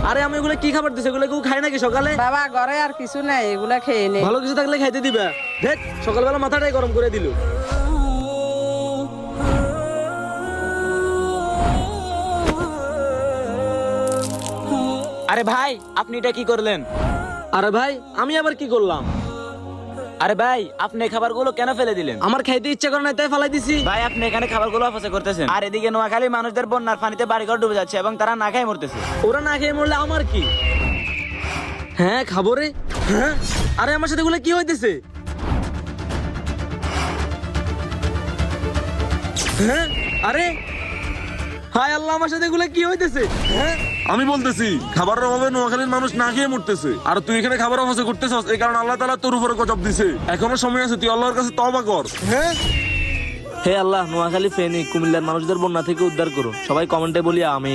আরে আমি এগুলো কি খাবার দিছি? এগুলো কেউ খায় নাকি সকালে? বাবা ঘরে আর কিছু নাই, এগুলা খেয়ে নে। ভালো কিছু থাকলে খাইতে দিবা। দেখ সকালবেলা মাথাটাই গরম করে দিল। আরে ভাই, আপনি এটা কি করলেন? আরে ভাই আমি আবার কি করলাম? আরে ভাই, আপনি এই খাবারগুলো কেন ফেলে দিলেন? আমার খাইতে ইচ্ছা করে না তাই ফালাই দিছি। ভাই, আপনি এখানে খাবারগুলো অপচয় করতেছেন, আর এদিকে নোয়াখালীর মানুষদের বন্যার পানিতে বাড়িঘর ডুবে যাচ্ছে এবং তারা না খেয়ে মরতেছে। ওরা না খেয়ে মরলে আমার কি? হ্যাঁ খাবো রে। হ্যাঁ আরে আমার সাথে এগুলো কি হইতেছে? হ্যাঁ আরে হায় আল্লাহ, আমার সাথে এগুলো কি হইতেছে? হ্যাঁ আমি বলতেছি খাবারের অভাবে নোয়াখালীর মানুষ না খেয়ে মরতেছে, আর তুই এখানে খাবার অপচয় করতেছস। এই কারণে আল্লাহ তাআলা তোর উপরে গজব দিছে। এখনো সময় আছে, তুই আল্লাহর কাছে তওবা কর। হ্যাঁ হে আল্লাহ, নোয়াখালী, ফেনী, কুমিল্লার মানুষদের বন্যা থেকে উদ্ধার করো। সবাই কমেন্টে বলি আমিন।